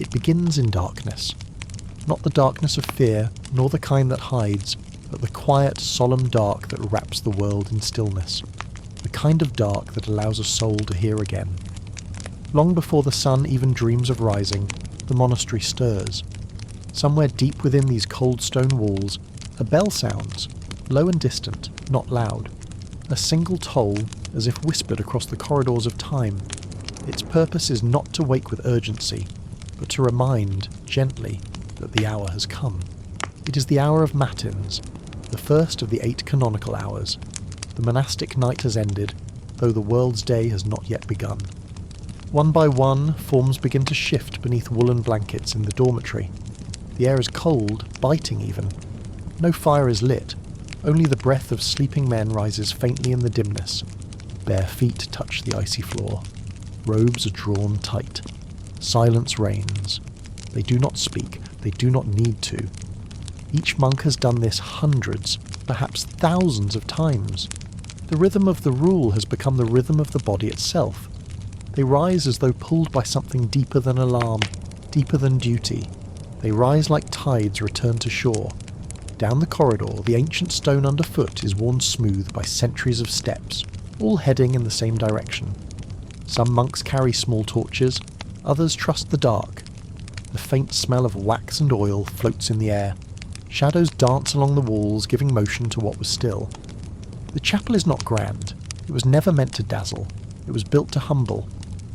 It begins in darkness. Not the darkness of fear, nor the kind that hides, but the quiet, solemn dark that wraps the world in stillness. The kind of dark that allows a soul to hear again. Long before the sun even dreams of rising, the monastery stirs. Somewhere deep within these cold stone walls, a bell sounds, low and distant, not loud. A single toll, as if whispered across the corridors of time. Its purpose is not to wake with urgency, but to remind, gently, that the hour has come. It is the hour of matins, the first of the 8 canonical hours. The monastic night has ended, though the world's day has not yet begun. One by one, forms begin to shift beneath woolen blankets in the dormitory. The air is cold, biting even. No fire is lit. Only the breath of sleeping men rises faintly in the dimness. Bare feet touch the icy floor. Robes are drawn tight. Silence reigns. They do not speak. They do not need to. Each monk has done this hundreds, perhaps thousands of times. The rhythm of the rule has become the rhythm of the body itself. They rise as though pulled by something deeper than alarm, deeper than duty. They rise like tides returned to shore. Down the corridor, the ancient stone underfoot is worn smooth by centuries of steps, all heading in the same direction. Some monks carry small torches, others trust the dark. The faint smell of wax and oil floats in the air. Shadows dance along the walls, giving motion to what was still. The chapel is not grand. It was never meant to dazzle. It was built to humble.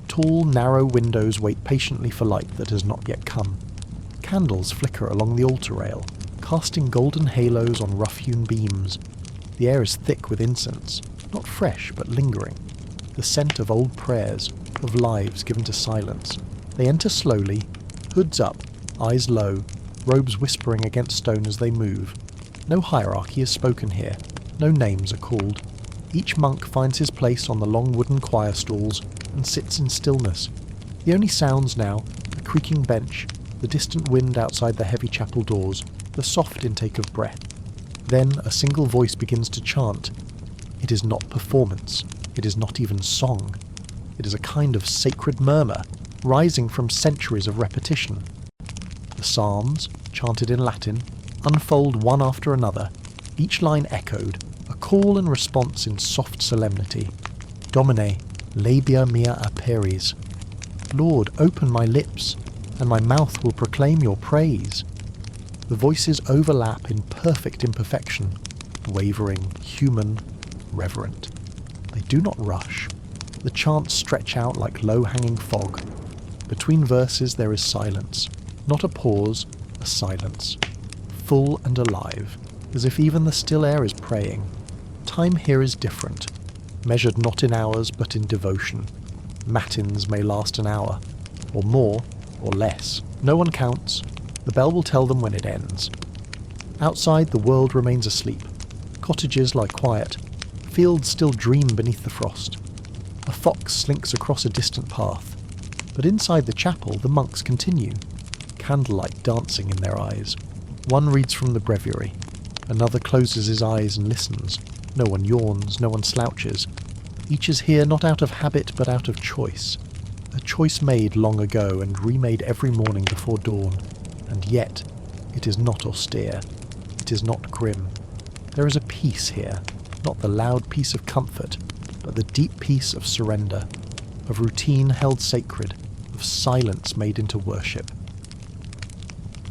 Tall, narrow windows wait patiently for light that has not yet come. Candles flicker along the altar rail, casting golden halos on rough-hewn beams. The air is thick with incense, not fresh but lingering. The scent of old prayers, of lives given to silence. They enter slowly, hoods up, eyes low, robes whispering against stone as they move. No hierarchy is spoken here, no names are called. Each monk finds his place on the long wooden choir stalls and sits in stillness. The only sounds now, a creaking bench, the distant wind outside the heavy chapel doors, the soft intake of breath. Then a single voice begins to chant. It is not performance. It is not even song. It is a kind of sacred murmur, rising from centuries of repetition. The psalms, chanted in Latin, unfold one after another, each line echoed, a call and response in soft solemnity. Domine, labia mea aperis. Lord, open my lips, and my mouth will proclaim your praise. The voices overlap in perfect imperfection, wavering, human, reverent. They do not rush. The chants stretch out like low-hanging fog. Between verses there is silence. Not a pause, a silence. Full and alive, as if even the still air is praying. Time here is different, measured not in hours but in devotion. Matins may last an hour, or more, or less. No one counts. The bell will tell them when it ends. Outside, the world remains asleep. Cottages lie quiet. Fields still dream beneath the frost. A fox slinks across a distant path. But inside the chapel, the monks continue, candlelight dancing in their eyes. One reads from the breviary. Another closes his eyes and listens. No one yawns, no one slouches. Each is here not out of habit but out of choice. A choice made long ago and remade every morning before dawn. And yet, it is not austere. It is not grim. There is a peace here, not the loud peace of comfort, but the deep peace of surrender, of routine held sacred, of silence made into worship.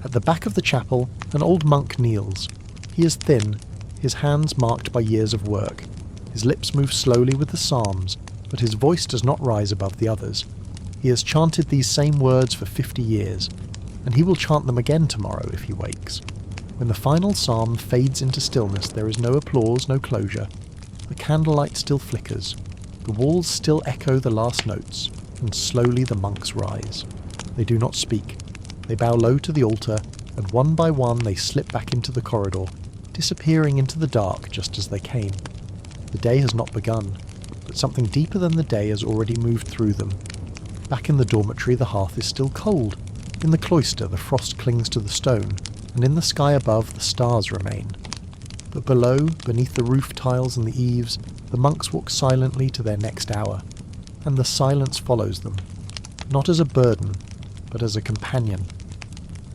At the back of the chapel, an old monk kneels. He is thin, his hands marked by years of work. His lips move slowly with the psalms, but his voice does not rise above the others. He has chanted these same words for 50 years, and he will chant them again tomorrow if he wakes. When the final psalm fades into stillness, there is no applause, no closure. The candlelight still flickers. The walls still echo the last notes, and slowly the monks rise. They do not speak. They bow low to the altar, and one by one they slip back into the corridor, disappearing into the dark just as they came. The day has not begun, but something deeper than the day has already moved through them. Back in the dormitory, the hearth is still cold. In the cloister, the frost clings to the stone, and in the sky above, the stars remain. But below, beneath the roof tiles and the eaves, the monks walk silently to their next hour, and the silence follows them, not as a burden, but as a companion.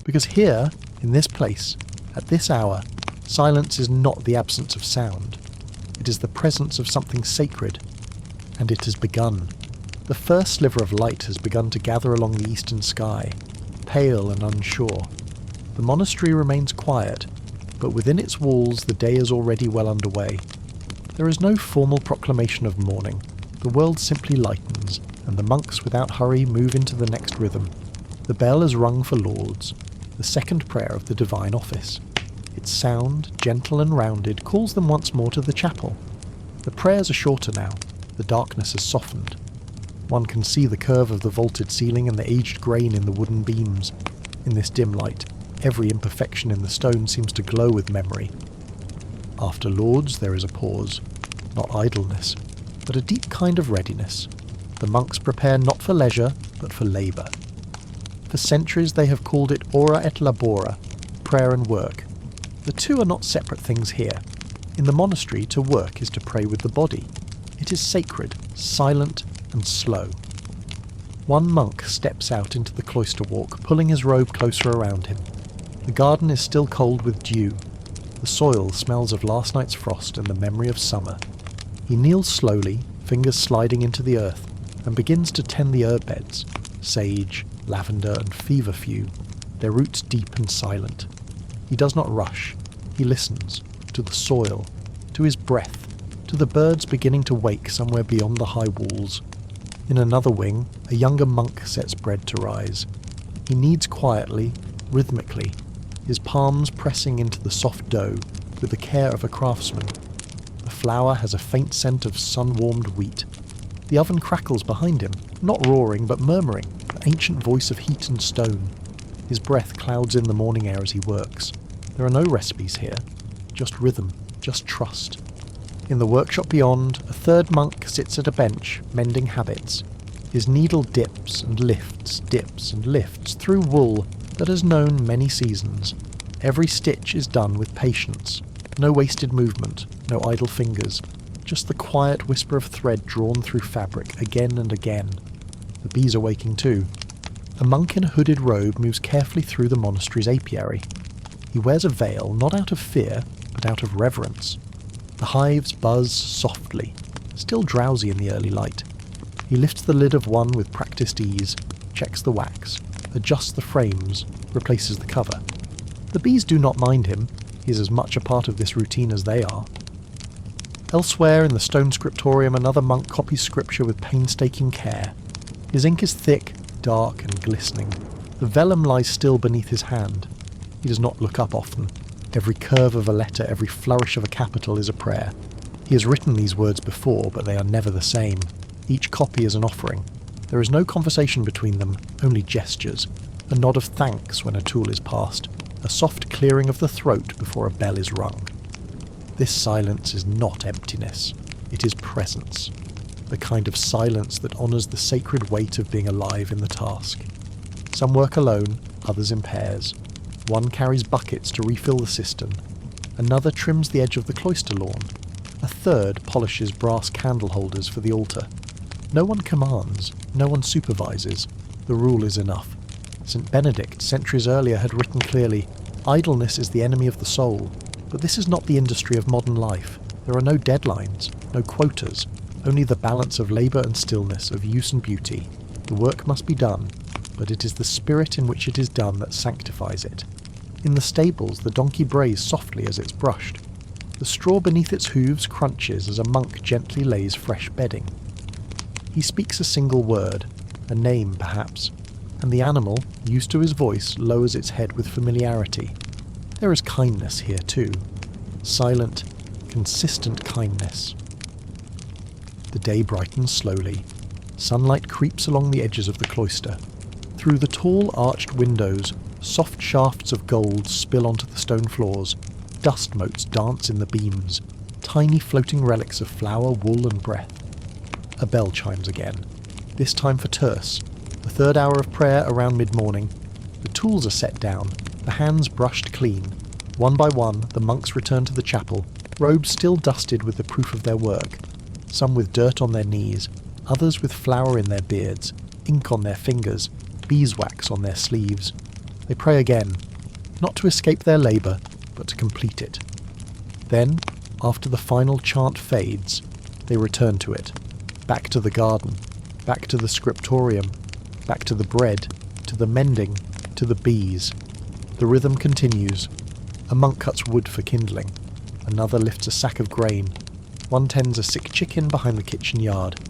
Because here, in this place, at this hour, silence is not the absence of sound. It is the presence of something sacred. And it has begun. The first sliver of light has begun to gather along the eastern sky, pale and unsure. The monastery remains quiet, but within its walls the day is already well underway. There is no formal proclamation of morning. The world simply lightens, and the monks without hurry move into the next rhythm. The bell is rung for lauds, the second prayer of the divine office. Its sound, gentle and rounded, calls them once more to the chapel. The prayers are shorter now. The darkness has softened. One can see the curve of the vaulted ceiling and the aged grain in the wooden beams. In this dim light, every imperfection in the stone seems to glow with memory. After lauds there is a pause. Not idleness, but a deep kind of readiness. The monks prepare not for leisure, but for labour. For centuries they have called it ora et labora, prayer and work. The two are not separate things here. In the monastery, to work is to pray with the body. It is sacred, silent, and slow. One monk steps out into the cloister walk, pulling his robe closer around him. The garden is still cold with dew. The soil smells of last night's frost and the memory of summer. He kneels slowly, fingers sliding into the earth, and begins to tend the herb beds, sage, lavender, and feverfew, their roots deep and silent. He does not rush. He listens, to the soil, to his breath, to the birds beginning to wake somewhere beyond the high walls. In another wing, a younger monk sets bread to rise. He kneads quietly, rhythmically, his palms pressing into the soft dough with the care of a craftsman. The flour has a faint scent of sun-warmed wheat. The oven crackles behind him, not roaring but murmuring, the ancient voice of heat and stone. His breath clouds in the morning air as he works. There are no recipes here, just rhythm, just trust. In the workshop beyond, a third monk sits at a bench, mending habits. His needle dips and lifts through wool that has known many seasons. Every stitch is done with patience. No wasted movement, no idle fingers. Just the quiet whisper of thread drawn through fabric again and again. The bees are waking too. A monk in a hooded robe moves carefully through the monastery's apiary. He wears a veil, not out of fear, but out of reverence. The hives buzz softly, still drowsy in the early light. He lifts the lid of one with practiced ease, checks the wax, adjusts the frames, replaces the cover. The bees do not mind him. He is as much a part of this routine as they are. Elsewhere in the stone scriptorium, another monk copies scripture with painstaking care. His ink is thick, dark, and glistening. The vellum lies still beneath his hand. He does not look up often. Every curve of a letter, every flourish of a capital is a prayer. He has written these words before, but they are never the same. Each copy is an offering. There is no conversation between them, only gestures. A nod of thanks when a tool is passed. A soft clearing of the throat before a bell is rung. This silence is not emptiness. It is presence. The kind of silence that honours the sacred weight of being alive in the task. Some work alone, others in pairs. One carries buckets to refill the cistern. Another trims the edge of the cloister lawn. A third polishes brass candle holders for the altar. No one commands, no one supervises. The rule is enough. St. Benedict, centuries earlier, had written clearly, "Idleness is the enemy of the soul." But this is not the industry of modern life. There are no deadlines, no quotas, only the balance of labour and stillness, of use and beauty. The work must be done, but it is the spirit in which it is done that sanctifies it. In the stables, the donkey brays softly as it's brushed. The straw beneath its hooves crunches as a monk gently lays fresh bedding. He speaks a single word, a name perhaps, and the animal, used to his voice, lowers its head with familiarity. There is kindness here too. Silent, consistent kindness. The day brightens slowly. Sunlight creeps along the edges of the cloister. Through the tall arched windows, soft shafts of gold spill onto the stone floors. Dust motes dance in the beams. Tiny floating relics of flour, wool and breath. A bell chimes again. This time for terce. The third hour of prayer around mid-morning. The tools are set down. The hands brushed clean. One by one, the monks return to the chapel, robes still dusted with the proof of their work. Some with dirt on their knees, others with flour in their beards, ink on their fingers, beeswax on their sleeves. They pray again, not to escape their labour, but to complete it. Then, after the final chant fades, they return to it, back to the garden, back to the scriptorium, back to the bread, to the mending, to the bees. The rhythm continues. A monk cuts wood for kindling. Another lifts a sack of grain. One tends a sick chicken behind the kitchen yard.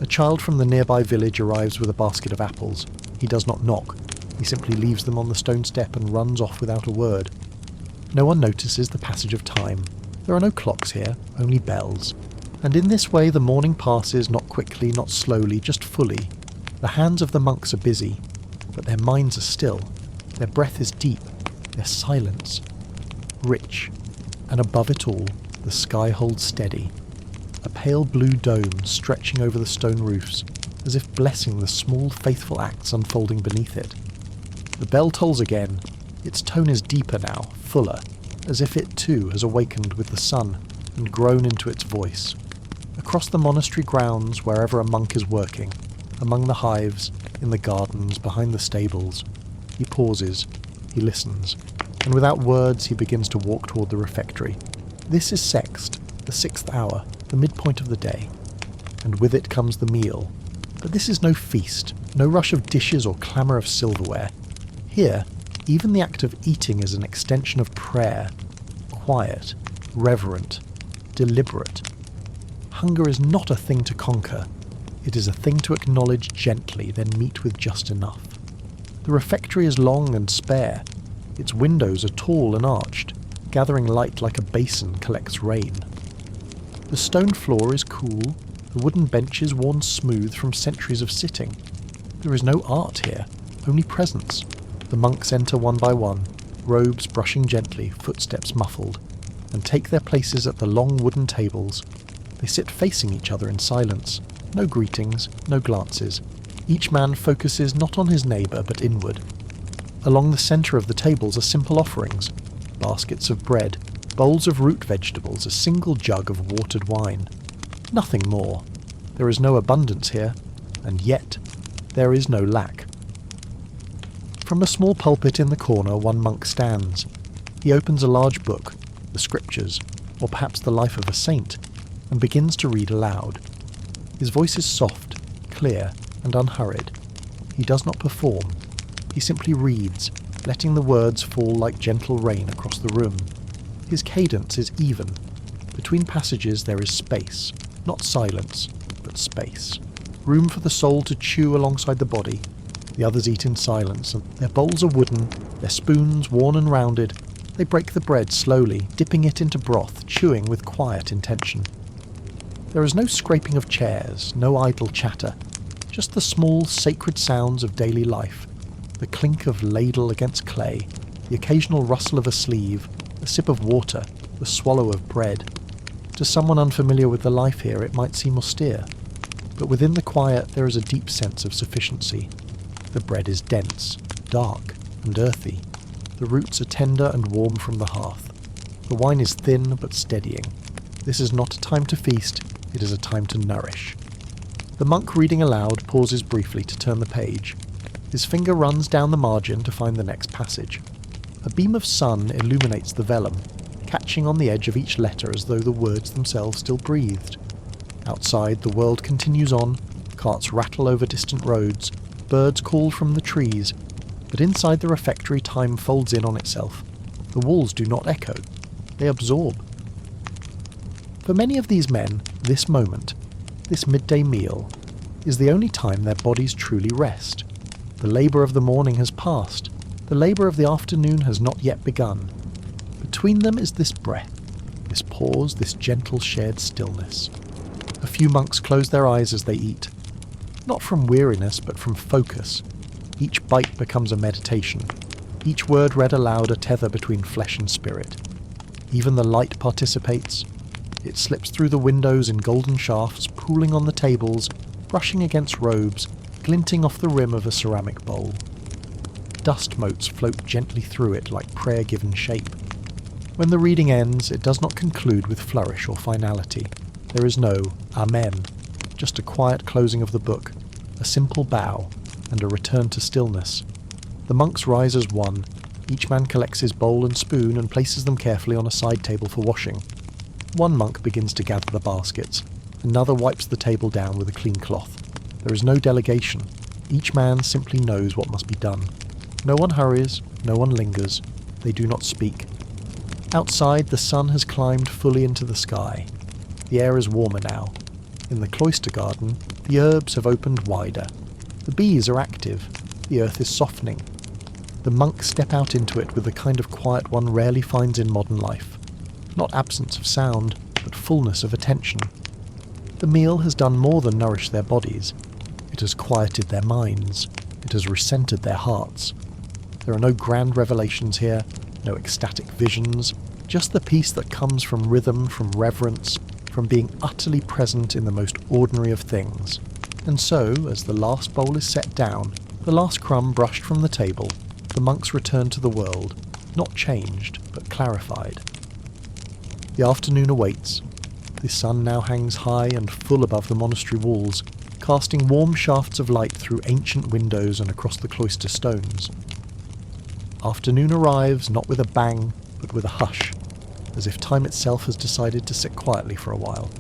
A child from the nearby village arrives with a basket of apples. He does not knock. He simply leaves them on the stone step and runs off without a word. No one notices the passage of time. There are no clocks here, only bells. And in this way the morning passes, not quickly, not slowly, just fully. The hands of the monks are busy, but their minds are still. Their breath is deep, their silence rich, and above it all, the sky holds steady. A pale blue dome stretching over the stone roofs, as if blessing the small faithful acts unfolding beneath it. The bell tolls again. Its tone is deeper now, fuller, as if it too has awakened with the sun and grown into its voice. Across the monastery grounds, wherever a monk is working, among the hives, in the gardens, behind the stables, he pauses, he listens, and without words he begins to walk toward the refectory. This is sext, the 6th hour, the midpoint of the day, and with it comes the meal. But this is no feast, no rush of dishes or clamour of silverware. Here, even the act of eating is an extension of prayer, quiet, reverent, deliberate. Hunger is not a thing to conquer. It is a thing to acknowledge gently, then meet with just enough. The refectory is long and spare. Its windows are tall and arched. Gathering light like a basin collects rain. The stone floor is cool, the wooden benches worn smooth from centuries of sitting. There is no art here, only presence. The monks enter one by one, robes brushing gently, footsteps muffled, and take their places at the long wooden tables. They sit facing each other in silence. No greetings, no glances. Each man focuses not on his neighbour but inward. Along the centre of the tables are simple offerings. Baskets of bread, bowls of root vegetables, a single jug of watered wine. Nothing more. There is no abundance here, and yet there is no lack. From a small pulpit in the corner one monk stands. He opens a large book, the Scriptures, or perhaps the life of a saint, and begins to read aloud. His voice is soft, clear, and unhurried. He does not perform. He simply reads, letting the words fall like gentle rain across the room. His cadence is even. Between passages there is space, not silence, but space. Room for the soul to chew alongside the body. The others eat in silence, and their bowls are wooden, their spoons worn and rounded. They break the bread slowly, dipping it into broth, chewing with quiet intention. There is no scraping of chairs, no idle chatter, just the small, sacred sounds of daily life, the clink of ladle against clay, the occasional rustle of a sleeve, a sip of water, the swallow of bread. To someone unfamiliar with the life here it might seem austere, but within the quiet there is a deep sense of sufficiency. The bread is dense, dark, and earthy. The roots are tender and warm from the hearth. The wine is thin but steadying. This is not a time to feast, it is a time to nourish. The monk reading aloud pauses briefly to turn the page. His finger runs down the margin to find the next passage. A beam of sun illuminates the vellum, catching on the edge of each letter as though the words themselves still breathed. Outside, the world continues on, carts rattle over distant roads, birds call from the trees, but inside the refectory time folds in on itself. The walls do not echo, they absorb. For many of these men, this moment, this midday meal, is the only time their bodies truly rest. The labour of the morning has passed, the labour of the afternoon has not yet begun. Between them is this breath, this pause, this gentle shared stillness. A few monks close their eyes as they eat, not from weariness but from focus. Each bite becomes a meditation, each word read aloud a tether between flesh and spirit. Even the light participates. It slips through the windows in golden shafts, pooling on the tables, brushing against robes, glinting off the rim of a ceramic bowl. Dust motes float gently through it like prayer given shape. When the reading ends, it does not conclude with flourish or finality. There is no Amen, just a quiet closing of the book, a simple bow, and a return to stillness. The monks rise as one. Each man collects his bowl and spoon and places them carefully on a side table for washing. One monk begins to gather the baskets. Another wipes the table down with a clean cloth. There is no delegation. Each man simply knows what must be done. No one hurries, no one lingers. They do not speak. Outside, the sun has climbed fully into the sky. The air is warmer now. In the cloister garden, the herbs have opened wider. The bees are active. The earth is softening. The monks step out into it with the kind of quiet one rarely finds in modern life. Not absence of sound, but fullness of attention. The meal has done more than nourish their bodies. It has quieted their minds. It has recentered their hearts. There are no grand revelations here, no ecstatic visions, just the peace that comes from rhythm, from reverence, from being utterly present in the most ordinary of things. And so, as the last bowl is set down, the last crumb brushed from the table, the monks return to the world, not changed, but clarified. The afternoon awaits. The sun now hangs high and full above the monastery walls, casting warm shafts of light through ancient windows and across the cloister stones. Afternoon arrives not with a bang, but with a hush, as if time itself has decided to sit quietly for a while.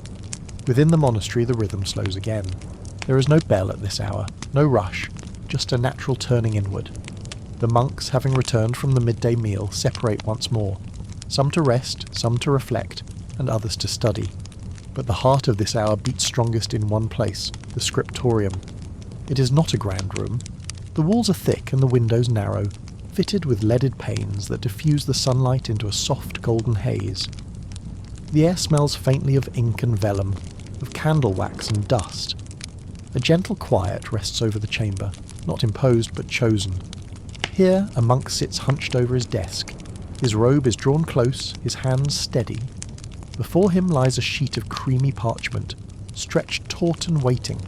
Within the monastery the rhythm slows again. There is no bell at this hour, no rush, just a natural turning inward. The monks, having returned from the midday meal, separate once more, some to rest, some to reflect, and others to study. But the heart of this hour beats strongest in one place, the scriptorium. It is not a grand room. The walls are thick and the windows narrow, fitted with leaded panes that diffuse the sunlight into a soft golden haze. The air smells faintly of ink and vellum, of candle wax and dust. A gentle quiet rests over the chamber, not imposed but chosen. Here a monk sits hunched over his desk. His robe is drawn close, his hands steady. Before him lies a sheet of creamy parchment, stretched taut and waiting.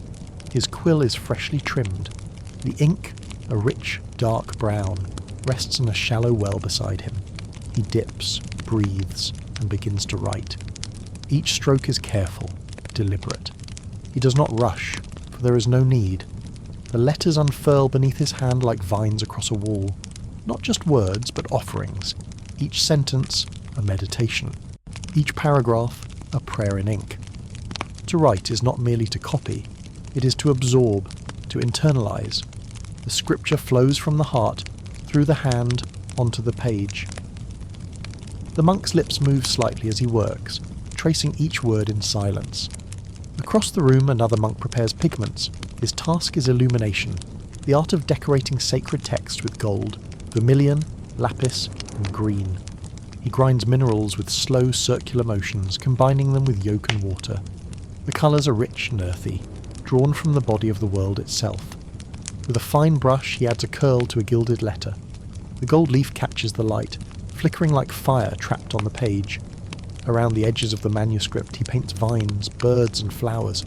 His quill is freshly trimmed. The ink, a rich, dark brown, rests in a shallow well beside him. He dips, breathes, and begins to write. Each stroke is careful, deliberate. He does not rush, for there is no need. The letters unfurl beneath his hand like vines across a wall. Not just words, but offerings. Each sentence, a meditation. Each paragraph, a prayer in ink. To write is not merely to copy. It is to absorb, to internalize. The scripture flows from the heart, through the hand, onto the page. The monk's lips move slightly as he works, tracing each word in silence. Across the room another monk prepares pigments. His task is illumination, the art of decorating sacred text with gold, vermilion, lapis, and green. He grinds minerals with slow circular motions, combining them with yolk and water. The colours are rich and earthy, drawn from the body of the world itself. With a fine brush he adds a curl to a gilded letter. The gold leaf catches the light, flickering like fire trapped on the page. Around the edges of the manuscript he paints vines, birds and flowers,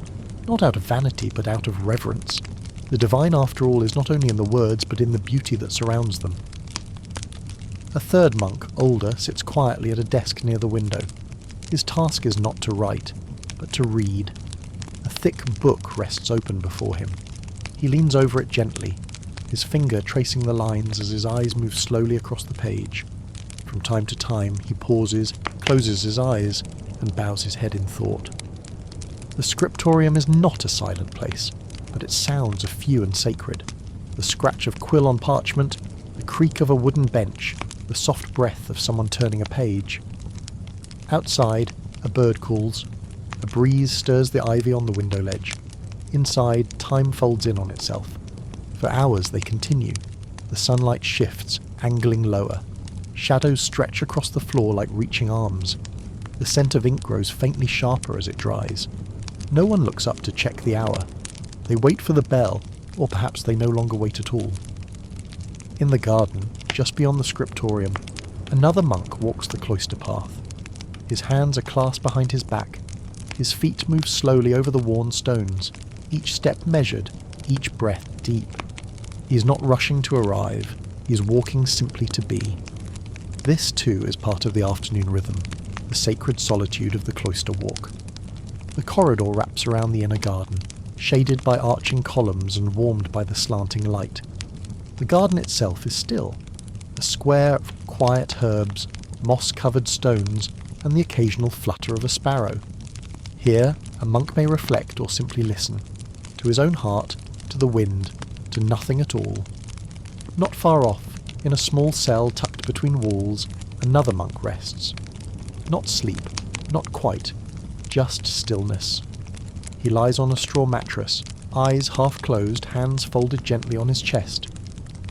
not out of vanity but out of reverence. The divine after all is not only in the words but in the beauty that surrounds them. A third monk, older, sits quietly at a desk near the window. His task is not to write, but to read. A thick book rests open before him. He leans over it gently, his finger tracing the lines as his eyes move slowly across the page. From time to time he pauses, closes his eyes, and bows his head in thought. The scriptorium is not a silent place, but its sounds are few and sacred. The scratch of quill on parchment, the creak of a wooden bench, the soft breath of someone turning a page. Outside, a bird calls. A breeze stirs the ivy on the window ledge. Inside, time folds in on itself. For hours they continue. The sunlight shifts, angling lower. Shadows stretch across the floor like reaching arms. The scent of ink grows faintly sharper as it dries. No one looks up to check the hour. They wait for the bell, or perhaps they no longer wait at all. In the garden, just beyond the scriptorium, another monk walks the cloister path. His hands are clasped behind his back. His feet move slowly over the worn stones, each step measured, each breath deep. He is not rushing to arrive, he is walking simply to be. This too is part of the afternoon rhythm, the sacred solitude of the cloister walk. The corridor wraps around the inner garden. shaded by arching columns and warmed by the slanting light. The garden itself is still, a square of quiet herbs, moss-covered stones, and the occasional flutter of a sparrow. Here, a monk may reflect or simply listen, to his own heart, to the wind, to nothing at all. Not far off, in a small cell tucked between walls, another monk rests. Not sleep, not quite, just stillness. He lies on a straw mattress, eyes half closed, hands folded gently on his chest.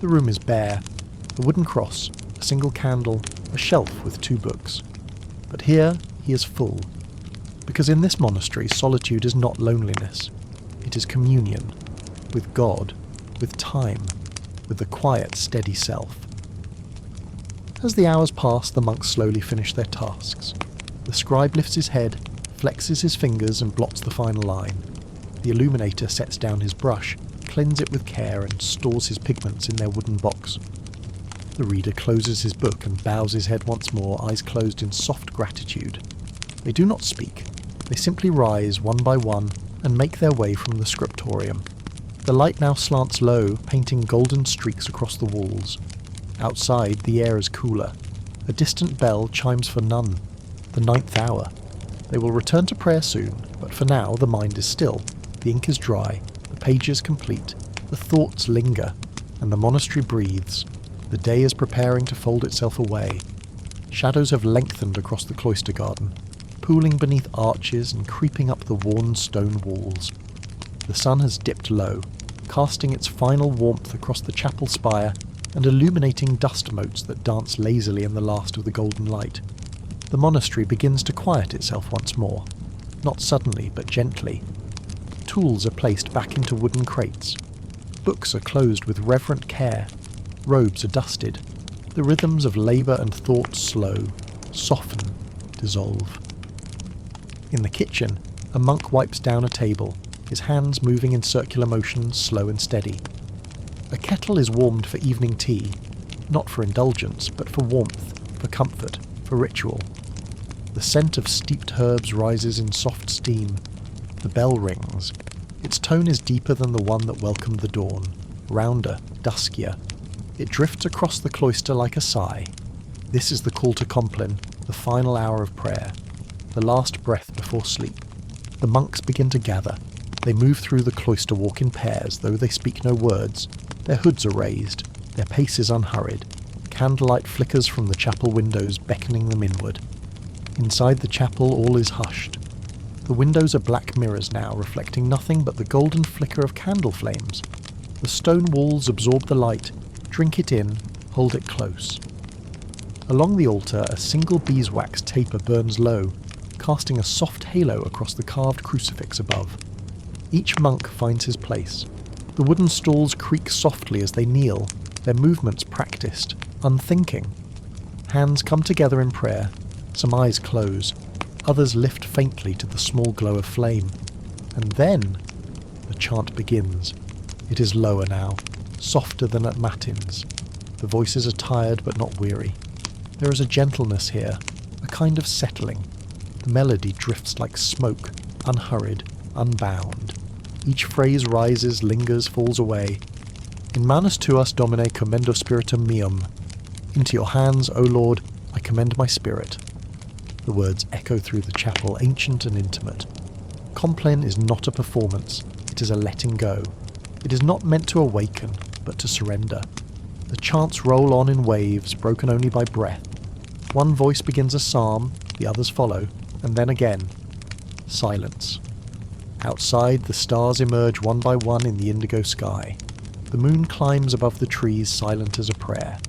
The room is bare, a wooden cross, a single candle, a shelf with 2 books. But here he is full, because in this monastery solitude is not loneliness, it is communion, with God, with time, with the quiet, steady self. As the hours pass, the monks slowly finish their tasks. The scribe lifts his head, flexes his fingers and blots the final line. The illuminator sets down his brush, cleanses it with care and stores his pigments in their wooden box. The reader closes his book and bows his head once more, eyes closed in soft gratitude. They do not speak. They simply rise one by one and make their way from the scriptorium. The light now slants low, painting golden streaks across the walls. Outside, the air is cooler. A distant bell chimes for none. The 9th hour. They will return to prayer soon, but for now the mind is still. The ink is dry, the pages complete, the thoughts linger, and the monastery breathes. The day is preparing to fold itself away. Shadows have lengthened across the cloister garden, pooling beneath arches and creeping up the worn stone walls. The sun has dipped low, casting its final warmth across the chapel spire and illuminating dust motes that dance lazily in the last of the golden light. The monastery begins to quiet itself once more, not suddenly but gently. Tools are placed back into wooden crates. Books are closed with reverent care. Robes are dusted. The rhythms of labour and thought slow, soften, dissolve. In the kitchen, a monk wipes down a table, his hands moving in circular motions, slow and steady. A kettle is warmed for evening tea, not for indulgence, but for warmth, for comfort, for ritual. The scent of steeped herbs rises in soft steam. The bell rings. Its tone is deeper than the one that welcomed the dawn, rounder, duskier. It drifts across the cloister like a sigh. This is the call to Compline, the final hour of prayer, the last breath before sleep. The monks begin to gather. They move through the cloister walk in pairs, though they speak no words. Their hoods are raised, their pace is unhurried. Candlelight flickers from the chapel windows, beckoning them inward. Inside the chapel all is hushed. The windows are black mirrors now, reflecting nothing but the golden flicker of candle flames. The stone walls absorb the light, drink it in, hold it close. Along the altar, a single beeswax taper burns low, casting a soft halo across the carved crucifix above. Each monk finds his place. The wooden stalls creak softly as they kneel, their movements practiced, unthinking. Hands come together in prayer, some eyes close, others lift faintly to the small glow of flame. And then the chant begins. It is lower now, softer than at matins. The voices are tired but not weary. There is a gentleness here, a kind of settling. The melody drifts like smoke, unhurried, unbound. Each phrase rises, lingers, falls away. In manus tuas, Domine, commendo spiritum meum. Into your hands, O Lord, I commend my spirit. The words echo through the chapel, ancient and intimate. Compline is not a performance, it is a letting go. It is not meant to awaken, but to surrender. The chants roll on in waves, broken only by breath. One voice begins a psalm, the others follow, and then again. Silence. Outside, the stars emerge one by one in the indigo sky. The moon climbs above the trees, silent as a prayer.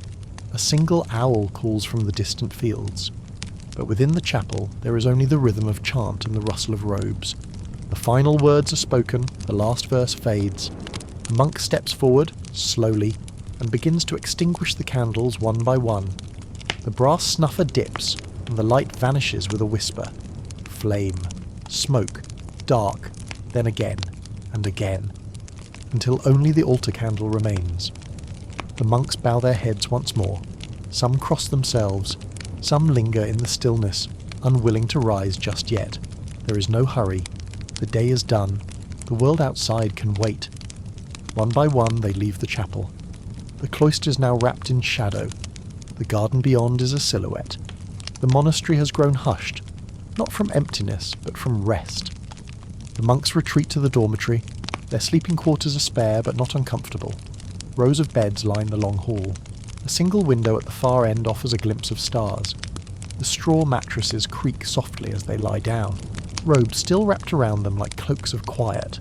A single owl calls from the distant fields. But within the chapel, there is only the rhythm of chant and the rustle of robes. The final words are spoken, the last verse fades. The monk steps forward, slowly, and begins to extinguish the candles one by one. The brass snuffer dips, and the light vanishes with a whisper. Flame, smoke, dark, then again, and again, until only the altar candle remains. The monks bow their heads once more. Some cross themselves, some linger in the stillness, unwilling to rise just yet. There is no hurry. The day is done. The world outside can wait. One by one they leave the chapel. The cloisters now wrapped in shadow. The garden beyond is a silhouette. The monastery has grown hushed, not from emptiness, but from rest. The monks retreat to the dormitory. Their sleeping quarters are spare, but not uncomfortable. Rows of beds line the long hall. A single window at the far end offers a glimpse of stars. The straw mattresses creak softly as they lie down, robes still wrapped around them like cloaks of quiet.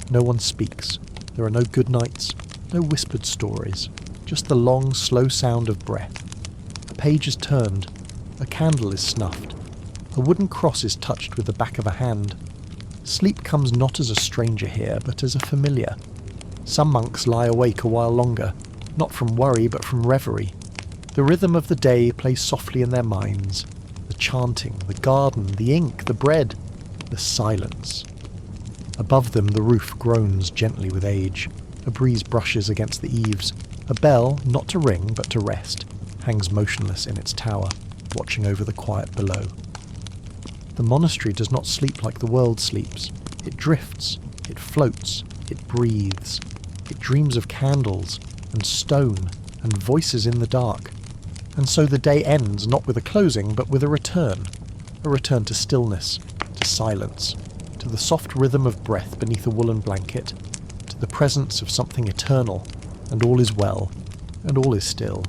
No one speaks. There are no good nights, no whispered stories, just the long, slow sound of breath. A page is turned. A candle is snuffed. A wooden cross is touched with the back of a hand. Sleep comes not as a stranger here, but as a familiar. Some monks lie awake a while longer, not from worry, but from reverie. The rhythm of the day plays softly in their minds. The chanting, the garden, the ink, the bread, the silence. Above them the roof groans gently with age. A breeze brushes against the eaves. A bell, not to ring but to rest, hangs motionless in its tower, watching over the quiet below. The monastery does not sleep like the world sleeps. It drifts, it floats, it breathes. It dreams of candles, and stone, and voices in the dark. And so the day ends not with a closing, but with a return to stillness, to silence, to the soft rhythm of breath beneath a woolen blanket, to the presence of something eternal, and all is well, and all is still.